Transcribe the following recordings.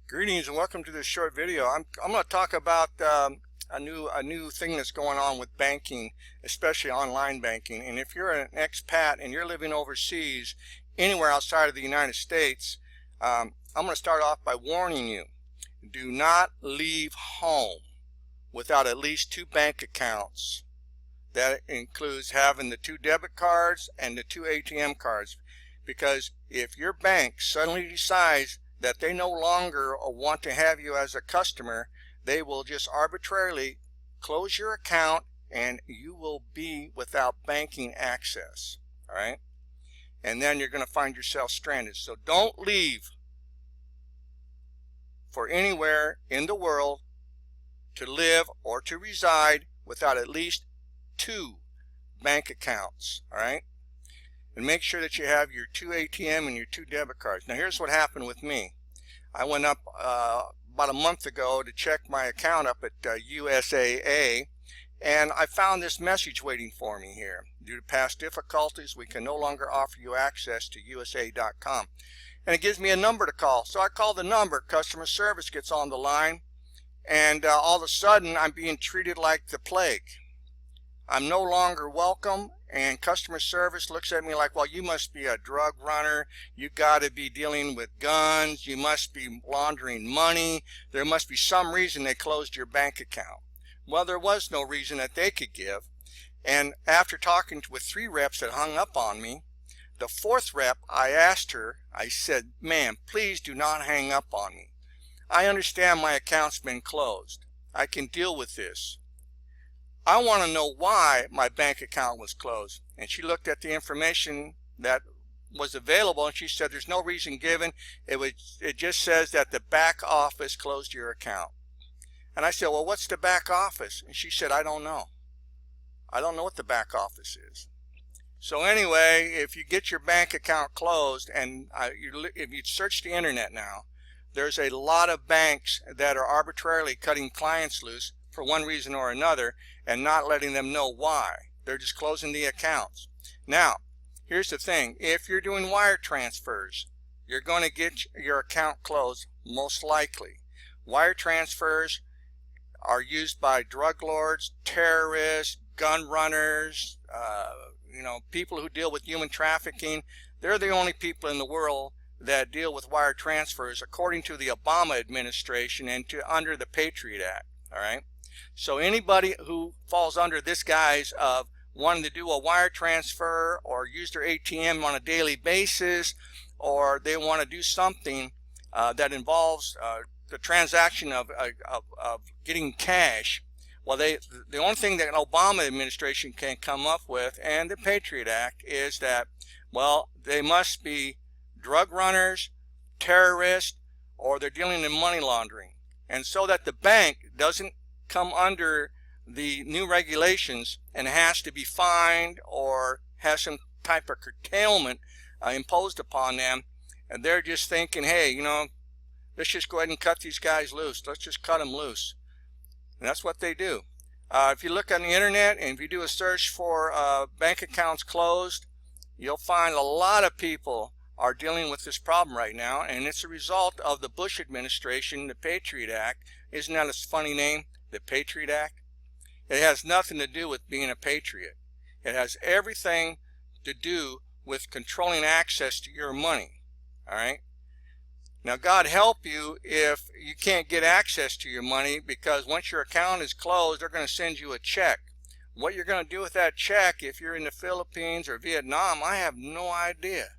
Greetings and welcome to this short video. I'm going to talk about a new thing that's going on with banking, especially online banking. And if you're an expat and you're living overseas, anywhere outside of the United States, I'm going to start off by warning you: do not leave home without at least 2 bank accounts. That includes having the 2 debit cards and the 2 ATM cards, because if your bank suddenly decides that they no longer want to have you as a customer, they will just arbitrarily close your account and you will be without banking access. All right? And then you're going to find yourself stranded. So don't leave for anywhere in the world to live or to reside without at least 2 bank accounts. All right? And make sure that you have your 2 ATM and your 2 debit cards. Now here's what happened with me. I went up about a month ago to check my account up at USAA, and I found this message waiting for me here. Due to past difficulties, we can no longer offer you access to USAA.com. And it gives me a number to call. So I call the number. Customer service gets on the line, and all of a sudden I'm being treated like the plague. I'm no longer welcome, and customer service looks at me like, well, you must be a drug runner, you got to be dealing with guns, you must be laundering money, there must be some reason they closed your bank account. Well, there was no reason that they could give. And after talking with 3 reps that hung up on me, the 4th rep, I asked her, I said, ma'am, please do not hang up on me. I understand my account's been closed. I can deal with this. I want to know why my bank account was closed. And she looked at the information that was available and she said there's no reason given. It just says that the back office closed your account. And I said, well, what's the back office? And she said, I don't know. I don't know what the back office is. So anyway, if you get your bank account closed, and if you search the internet now, there's a lot of banks that are arbitrarily cutting clients loose for one reason or another and not letting them know why. They're just closing the accounts. Now, here's the thing. If you're doing wire transfers, you're going to get your account closed most likely. Wire transfers are used by drug lords, terrorists, gun runners, people who deal with human trafficking. They're the only people in the world that deal with wire transfers according to the Obama administration and under the Patriot Act. All right? So anybody who falls under this guise of wanting to do a wire transfer or use their ATM on a daily basis, or they want to do something that involves the transaction of getting cash, well, the only thing that an Obama administration can come up with, and the Patriot Act, is that, well, they must be drug runners, terrorists, or they're dealing in money laundering. And so that the bank doesn't come under the new regulations and has to be fined or has some type of curtailment imposed upon them, and they're just thinking, hey, let's just go ahead and cut these guys loose. Let's just cut them loose. And that's what they do. If you look on the internet and if you do a search for bank accounts closed, you'll find a lot of people are dealing with this problem right now, and it's a result of the Bush administration, the Patriot Act. Isn't that a funny name? The Patriot Act? It has nothing to do with being a patriot. It has everything to do with controlling access to your money. All right? Now, God help you if you can't get access to your money, because once your account is closed, they're going to send you a check. What you're going to do with that check, if you're in the Philippines or Vietnam, I have no idea.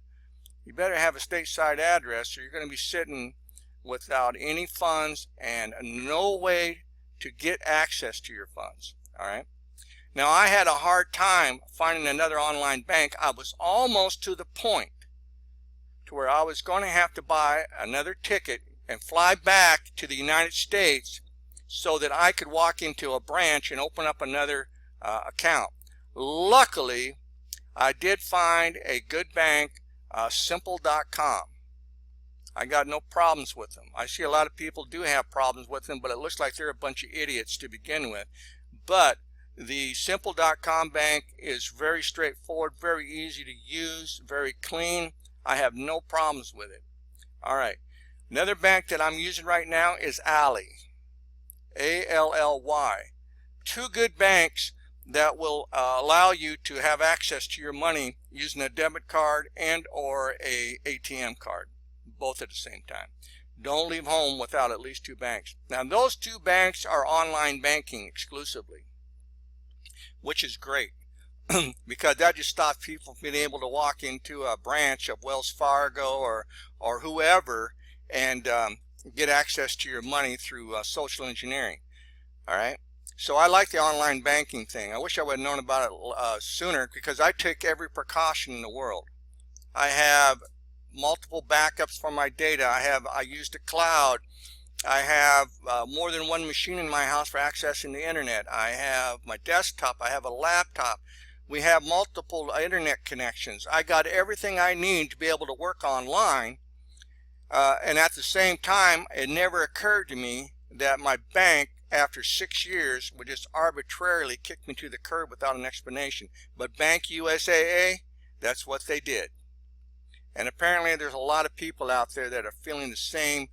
You better have a stateside address, or you're going to be sitting without any funds and no way to get access to your funds. All right. Now, I had a hard time finding another online bank. I was almost to the point to where I was going to have to buy another ticket and fly back to the United States so that I could walk into a branch and open up another account. Luckily, I did find a good bank, simple.com. I got no problems with them. I see a lot of people do have problems with them, but it looks like they're a bunch of idiots to begin with. But the simple.com bank is very straightforward, very easy to use, very clean. I have no problems with it. All right. Another bank that I'm using right now is Ally, A-L-L-Y. Two good banks that will allow you to have access to your money using a debit card and or a ATM card, both at the same time. Don't leave home without at least two banks. Now those two banks are online banking exclusively, which is great because that just stops people from being able to walk into a branch of Wells Fargo or whoever and get access to your money through social engineering. All right. So I like the online banking thing. I wish I would have known about it sooner, because I take every precaution in the world. I have multiple backups for my data. I use the cloud. I have more than one machine in my house for accessing the internet. I have my desktop. I have a laptop. We have multiple internet connections. I got everything I need to be able to work online. And at the same time, it never occurred to me that my bank, after 6 years, would just arbitrarily kick me to the curb without an explanation. But Bank USAA, that's what they did. And apparently there's a lot of people out there that are feeling the same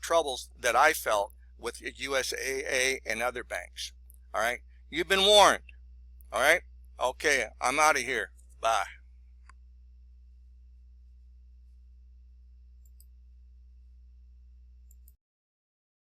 troubles that I felt with USAA and other banks. All right, you've been warned. All right, okay, I'm out of here. Bye.